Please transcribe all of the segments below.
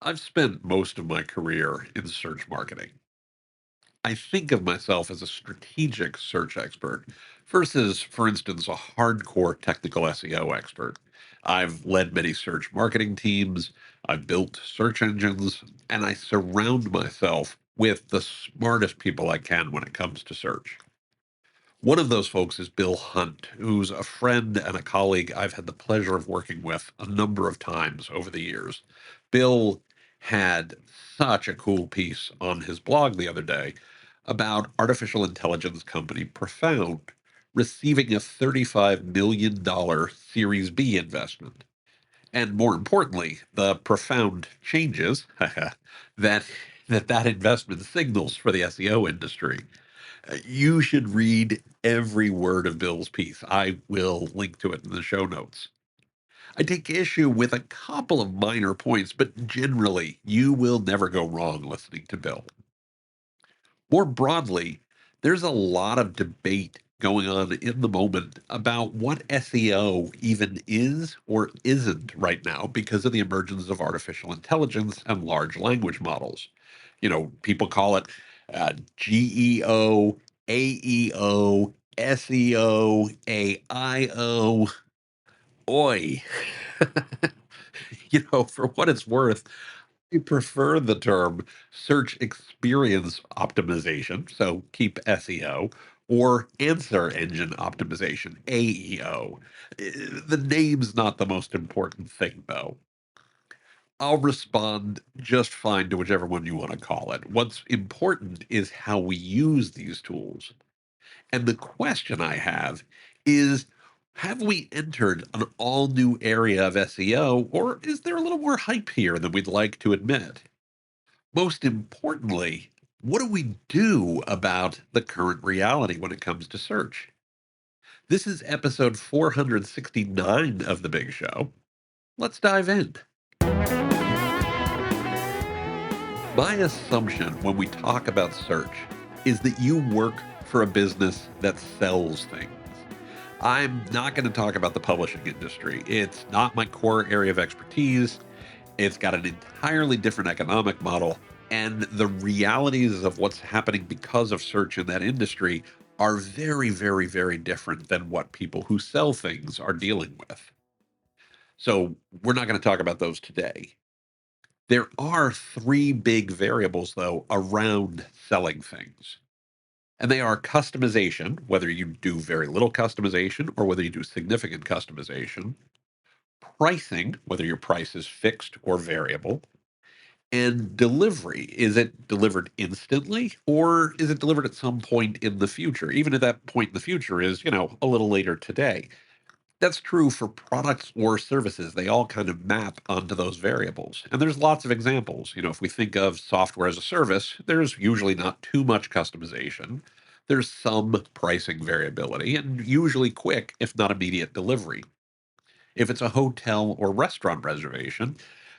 I've spent most of my career in search marketing. I think of myself as a strategic search expert versus, for instance, a hardcore technical SEO expert. I've led many search marketing teams, I've built search engines, and I surround myself with the smartest people I can when it comes to search. One of those folks is Bill Hunt, who's a friend and a colleague I've had the pleasure of working with a number of times over the years. Bill had such a cool piece on his blog the other day about artificial intelligence company Profound receiving a $35 million Series B investment. And more importantly, the profound changes that that investment signals for the SEO industry. You should read every word of Bill's piece. I will link to it in the show notes. I take issue with a couple of minor points, but generally, you will never go wrong listening to Bill. More broadly, there's a lot of debate going on in the moment about what SEO even is or isn't right now because of the emergence of artificial intelligence and large language models. People call it GEO, AEO, SEO, AIO. Oi. For what it's worth, I prefer the term search experience optimization, so keep SEO, or answer engine optimization, AEO. The name's not the most important thing, though. I'll respond just fine to whichever one you want to call it. What's important is how we use these tools. And the question I have we entered an all new area of SEO, or is there a little more hype here than we'd like to admit? Most importantly, what do we do about the current reality when it comes to search? This is episode 469 of The Big Show. Let's dive in. My assumption when we talk about search is that you work for a business that sells things. I'm not going to talk about the publishing industry. It's not my core area of expertise. It's got an entirely different economic model. And the realities of what's happening because of search in that industry are very, very, very different than what people who sell things are dealing with. So we're not going to talk about those today. There are three big variables, though, around selling things. And they are customization, whether you do very little customization or whether you do significant customization, pricing, whether your price is fixed or variable, and delivery. Is it delivered instantly or is it delivered at some point in the future? Even if that point in the future is, a little later today. That's true for products or services. They all kind of map onto those variables. And there's lots of examples. If we think of software as a service, there's usually not too much customization. There's some pricing variability and usually quick, if not immediate delivery. If it's a hotel or restaurant reservation,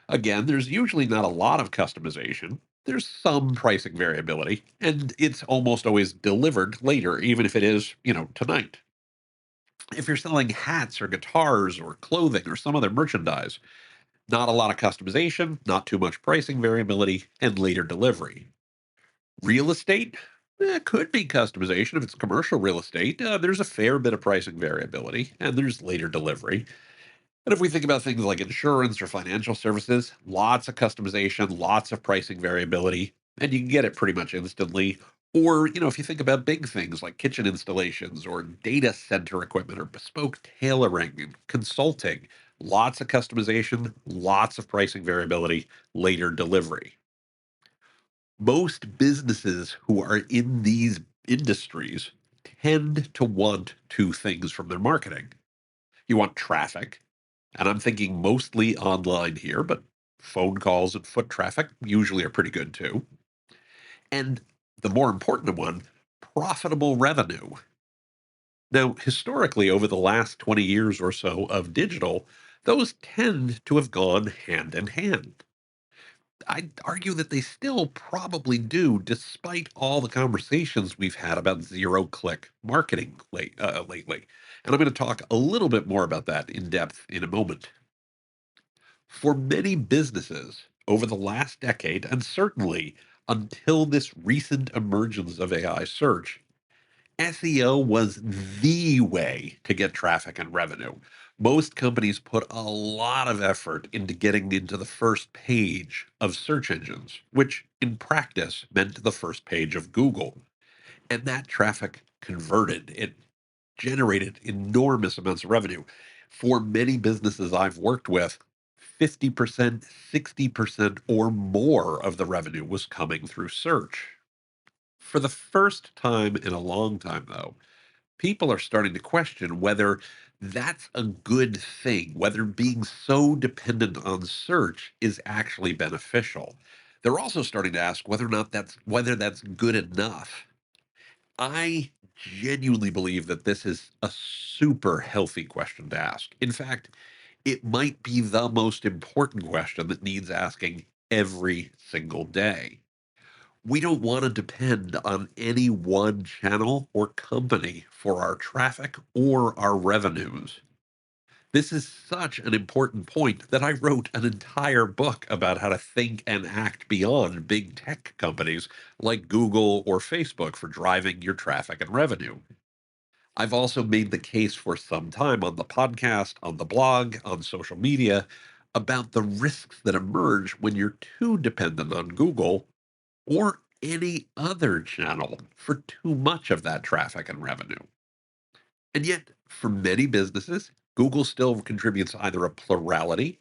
again, there's usually not a lot of customization. There's some pricing variability, and it's almost always delivered later, even if it is, tonight. If you're selling hats or guitars or clothing or some other merchandise, not a lot of customization, not too much pricing variability, and later delivery. Real estate, could be customization if it's commercial real estate. There's a fair bit of pricing variability, and there's later delivery. And if we think about things like insurance or financial services, lots of customization, lots of pricing variability, and you can get it pretty much instantly. Or, if you think about big things like kitchen installations or data center equipment or bespoke tailoring and consulting, lots of customization, lots of pricing variability, later delivery. Most businesses who are in these industries tend to want two things from their marketing. You want traffic, and I'm thinking mostly online here, but phone calls and foot traffic usually are pretty good too. And the more important one, profitable revenue. Now, historically, over the last 20 years or so of digital, those tend to have gone hand in hand. I'd argue that they still probably do, despite all the conversations we've had about zero click marketing lately. And I'm going to talk a little bit more about that in depth in a moment. For many businesses, over the last decade, and certainly until this recent emergence of AI search, SEO was the way to get traffic and revenue. Most companies put a lot of effort into getting into the first page of search engines, which in practice meant the first page of Google. And that traffic converted. It generated enormous amounts of revenue. For many businesses I've worked with, 50%, 60%, or more of the revenue was coming through search. For the first time in a long time, though, people are starting to question whether that's a good thing, whether being so dependent on search is actually beneficial. They're also starting to ask whether that's good enough. I genuinely believe that this is a super healthy question to ask. In fact, it might be the most important question that needs asking every single day. We don't want to depend on any one channel or company for our traffic or our revenues. This is such an important point that I wrote an entire book about how to think and act beyond big tech companies like Google or Facebook for driving your traffic and revenue. I've also made the case for some time on the podcast, on the blog, on social media about the risks that emerge when you're too dependent on Google or any other channel for too much of that traffic and revenue. And yet, for many businesses, Google still contributes either a plurality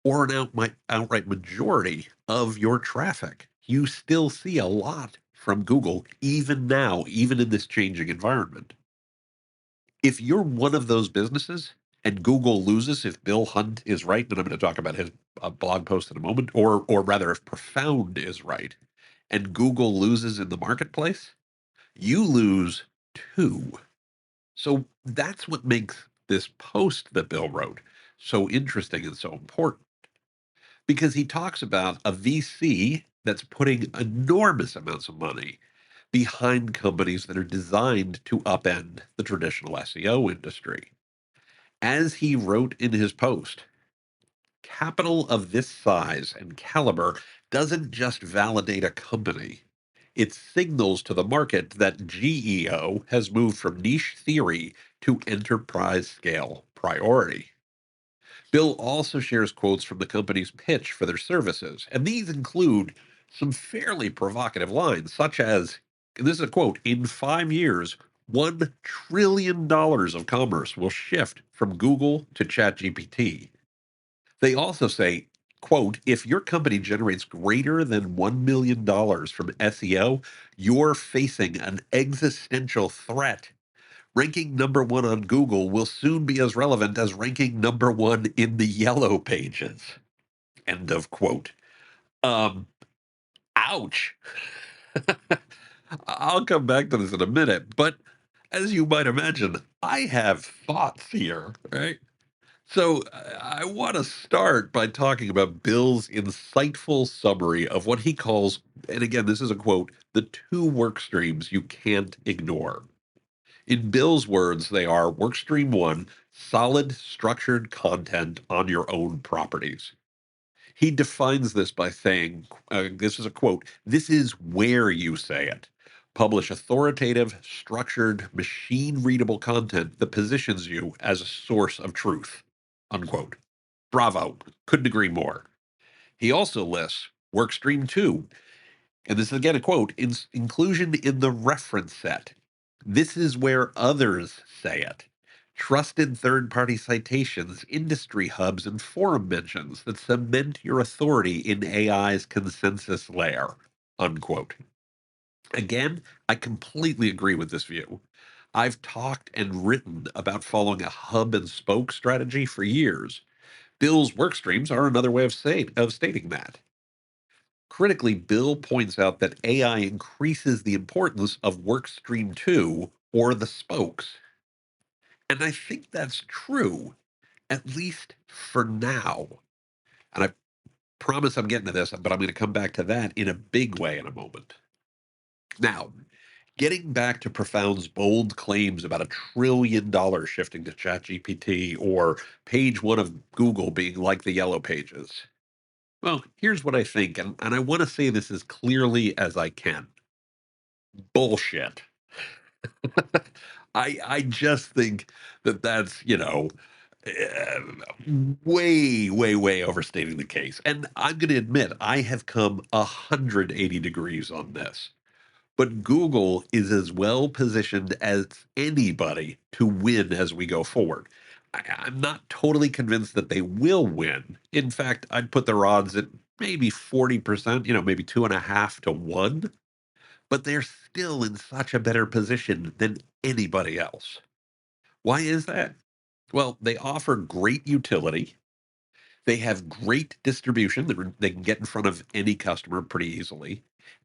or an outright majority of your traffic. You still see a lot from Google, even now, even in this changing environment. If you're one of those businesses and Google loses, if Bill Hunt is right, and I'm going to talk about his blog post in a moment, or rather, if Profound is right, and Google loses in the marketplace, you lose too. So that's what makes this post that Bill wrote so interesting and so important because he talks about a VC that's putting enormous amounts of money behind companies that are designed to upend the traditional SEO industry. As he wrote in his post, capital of this size and caliber doesn't just validate a company. It signals to the market that GEO has moved from niche theory to enterprise scale priority. Bill also shares quotes from the company's pitch for their services, and these include some fairly provocative lines, such as this is a quote: in 5 years, $1 trillion of commerce will shift from Google to ChatGPT. They also say, quote, if your company generates greater than $1 million from SEO, you're facing an existential threat. Ranking number one on Google will soon be as relevant as ranking number one in the yellow pages. End of quote. Um, ouch. I'll come back to this in a minute, but as you might imagine, I have thoughts here, right? So I want to start by talking about Bill's insightful summary of what he calls, and again, this is a quote, the two work streams you can't ignore. In Bill's words, they are work stream one, solid, structured content on your own properties. He defines this by saying, this is a quote, this is where you say it. Publish authoritative, structured, machine readable content that positions you as a source of truth. Unquote. Bravo. Couldn't agree more. He also lists workstream two, and this is again a quote, inclusion in the reference set. This is where others say it. Trusted third party citations, industry hubs, and forum mentions that cement your authority in AI's consensus layer. Unquote. Again, I completely agree with this view. I've talked and written about following a hub and spoke strategy for years. Bill's work streams are another way of stating that. Critically, Bill points out that AI increases the importance of work stream two or the spokes. And I think that's true, at least for now. And I promise I'm getting to this, but I'm going to come back to that in a big way in a moment. Now, getting back to Profound's bold claims about $1 trillion shifting to ChatGPT or page one of Google being like the yellow pages. Well, here's what I think, and I want to say this as clearly as I can. Bullshit. I just think that that's, uh, way, way, way overstating the case. And I'm going to admit, I have come 180 degrees on this. But Google is as well positioned as anybody to win as we go forward. I'm not totally convinced that they will win. In fact, I'd put their odds at maybe 40%, maybe 2.5 to 1, but they're still in such a better position than anybody else. Why is that? Well, they offer great utility. They have great distribution. They can get in front of any customer pretty easily.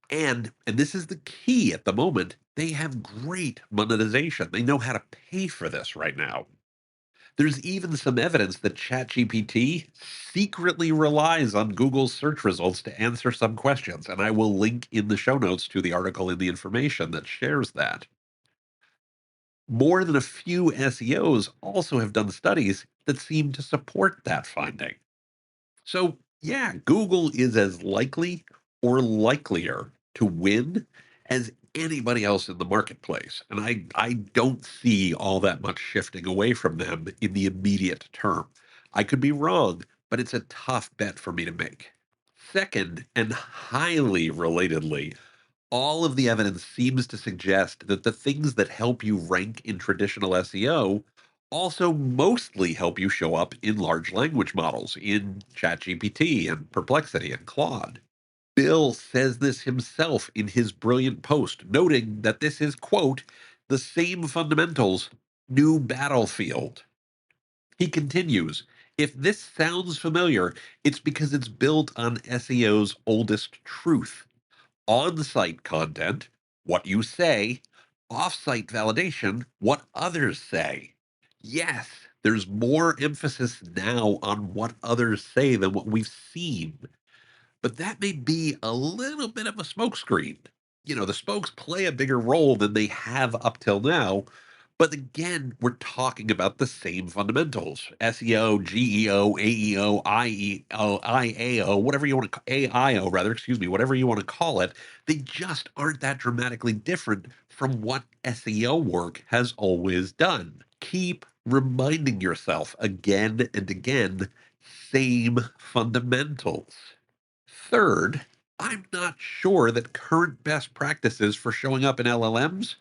And this is the key at the moment, they have great monetization. They know how to pay for this right now. There's even some evidence that ChatGPT secretly relies on Google's search results to answer some questions, and I will link in the show notes to the article in the information that shares that. More than a few SEOs also have done studies that seem to support that finding. So, yeah, Google is as likely or likelier to win as anybody else in the marketplace. And I don't see all that much shifting away from them in the immediate term. I could be wrong, but it's a tough bet for me to make. Second, and highly relatedly, all of the evidence seems to suggest that the things that help you rank in traditional SEO also mostly help you show up in large language models in ChatGPT and Perplexity and Claude. Bill says this himself in his brilliant post, noting that this is, quote, the same fundamentals, new battlefield. He continues, if this sounds familiar, it's because it's built on SEO's oldest truth: on-site content, what you say; off-site validation, what others say. Yes, there's more emphasis now on what others say than what we've seen, but that may be a little bit of a smokescreen. The spokes play a bigger role than they have up till now. But again, we're talking about the same fundamentals: SEO, GEO, AEO, IEO, IAO, whatever you want to AIO rather, excuse me, whatever you want to call it. They just aren't that dramatically different from what SEO work has always done. Keep reminding yourself again and again, same fundamentals. Third, I'm not sure that current best practices for showing up in LLMs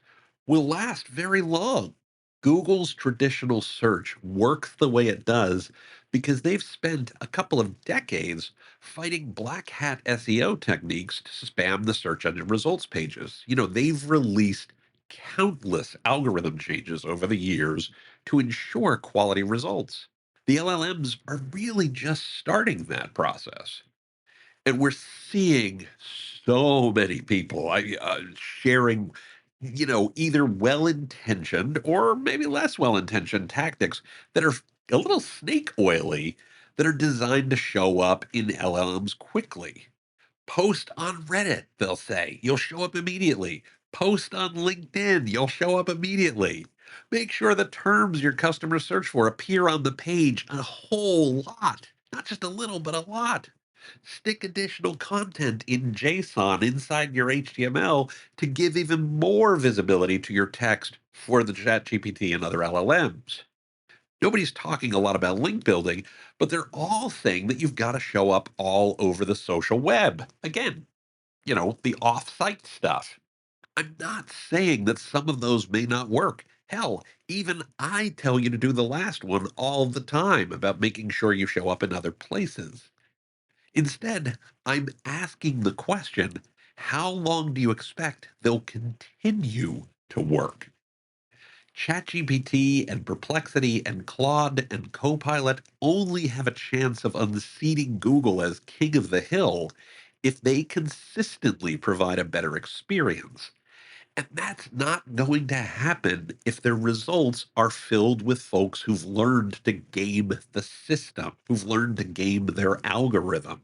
will last very long. Google's traditional search works the way it does because they've spent a couple of decades fighting black hat SEO techniques to spam the search engine results pages. They've released countless algorithm changes over the years to ensure quality results. The LLMs are really just starting that process. And we're seeing so many people sharing, either well-intentioned or maybe less well-intentioned tactics that are a little snake oily, that are designed to show up in LLMs quickly. Post on Reddit, they'll say, you'll show up immediately. Post on LinkedIn, you'll show up immediately. Make sure the terms your customers search for appear on the page a whole lot, not just a little, but a lot. Stick additional content in JSON inside your HTML to give even more visibility to your text for the ChatGPT and other LLMs. Nobody's talking a lot about link building, but they're all saying that you've got to show up all over the social web. Again, the off-site stuff. I'm not saying that some of those may not work. Hell, even I tell you to do the last one all the time about making sure you show up in other places. Instead, I'm asking the question, how long do you expect they'll continue to work? ChatGPT and Perplexity and Claude and Copilot only have a chance of unseating Google as king of the hill if they consistently provide a better experience. And that's not going to happen if their results are filled with folks who've learned to game the system, who've learned to game their algorithm.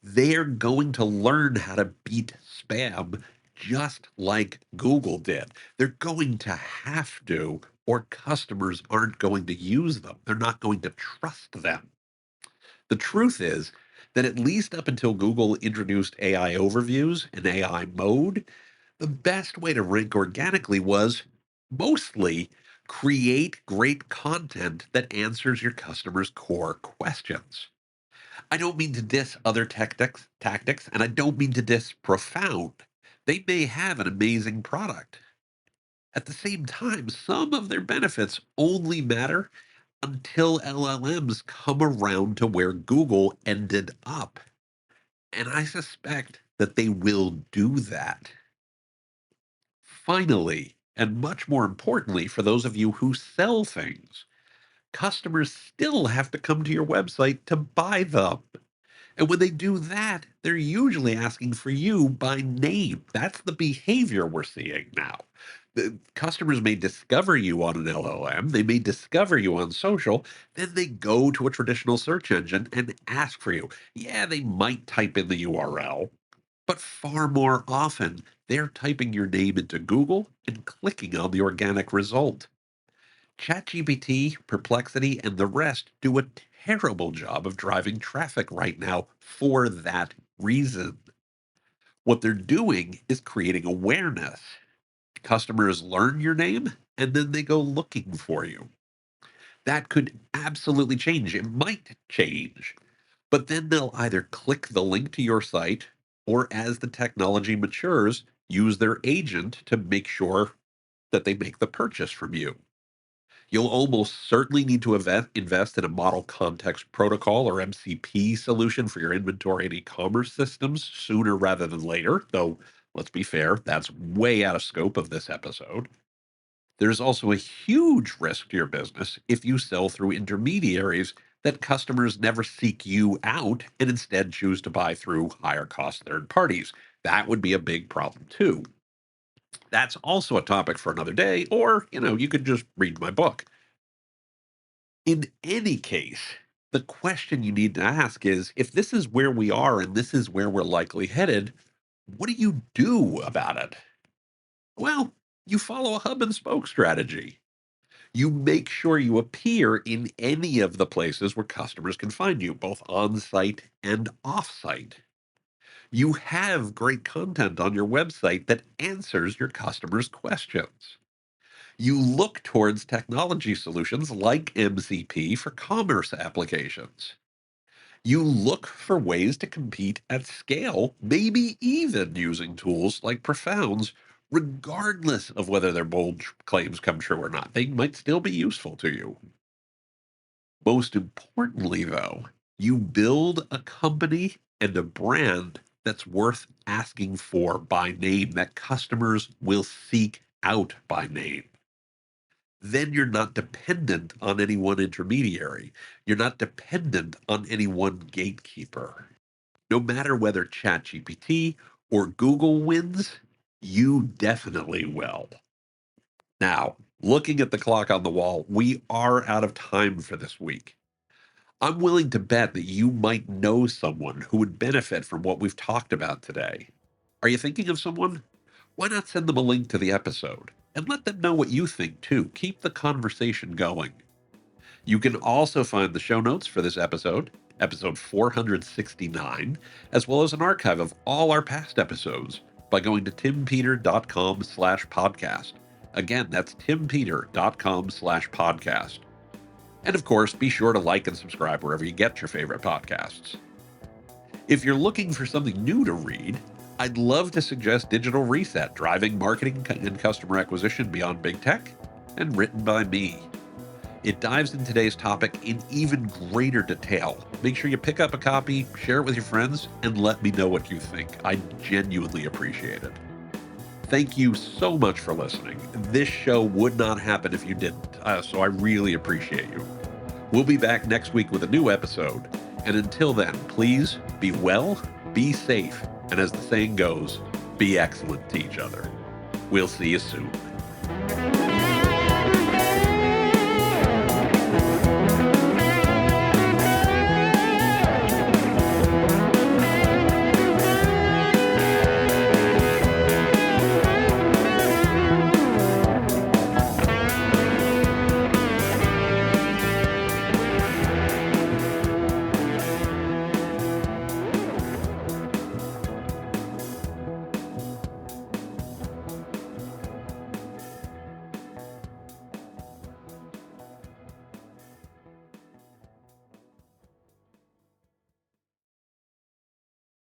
They're going to learn how to beat spam just like Google did. They're going to have to, or customers aren't going to use them. They're not going to trust them. The truth is, that at least up until Google introduced AI overviews and AI mode, the best way to rank organically was mostly create great content that answers your customers' core questions. I don't mean to diss other tactics, and I don't mean to diss Profound. They may have an amazing product. At the same time, some of their benefits only matter until LLMs come around to where Google ended up. And I suspect that they will do that. Finally, and much more importantly, for those of you who sell things, customers still have to come to your website to buy them. And when they do that, they're usually asking for you by name. That's the behavior we're seeing now. The customers may discover you on an LLM, they may discover you on social, then they go to a traditional search engine and ask for you. Yeah, they might type in the URL, but far more often, they're typing your name into Google and clicking on the organic result. ChatGPT, Perplexity, and the rest do a terrible job of driving traffic right now for that reason. What they're doing is creating awareness. Customers learn your name and then they go looking for you. That could absolutely change. It might change, but then they'll either click the link to your site or, as the technology matures, use their agent to make sure that they make the purchase from you. You'll almost certainly need to invest in a model context protocol or MCP solution for your inventory and e-commerce systems sooner rather than later, though let's be fair, that's way out of scope of this episode. There's also a huge risk to your business if you sell through intermediaries that customers never seek you out and instead choose to buy through higher cost third parties. That would be a big problem too. That's also a topic for another day, or, you could just read my book. In any case, the question you need to ask is, if this is where we are and this is where we're likely headed, what do you do about it? Well, you follow a hub and spoke strategy. You make sure you appear in any of the places where customers can find you, both on site and off site. You have great content on your website that answers your customers' questions. You look towards technology solutions like MCP for commerce applications. You look for ways to compete at scale, maybe even using tools like Profounds, regardless of whether their bold claims come true or not. They might still be useful to you. Most importantly, though, you build a company and a brand that's worth asking for by name, that customers will seek out by name. Then you're not dependent on any one intermediary. You're not dependent on any one gatekeeper. No matter whether ChatGPT or Google wins, you definitely will. Now, looking at the clock on the wall, we are out of time for this week. I'm willing to bet that you might know someone who would benefit from what we've talked about today. Are you thinking of someone? Why not send them a link to the episode and let them know what you think too? Keep the conversation going. You can also find the show notes for this episode 469, as well as an archive of all our past episodes by going to timpeter.com/podcast. Again, that's timpeter.com/podcast. And of course, be sure to like and subscribe wherever you get your favorite podcasts. If you're looking for something new to read, I'd love to suggest Digital Reset, Driving Marketing and Customer Acquisition Beyond Big Tech, and written by me. It dives into today's topic in even greater detail. Make sure you pick up a copy, share it with your friends, and let me know what you think. I genuinely appreciate it. Thank you so much for listening. This show would not happen if you didn't, so I really appreciate you. We'll be back next week with a new episode. And until then, please be well, be safe, and as the saying goes, be excellent to each other. We'll see you soon.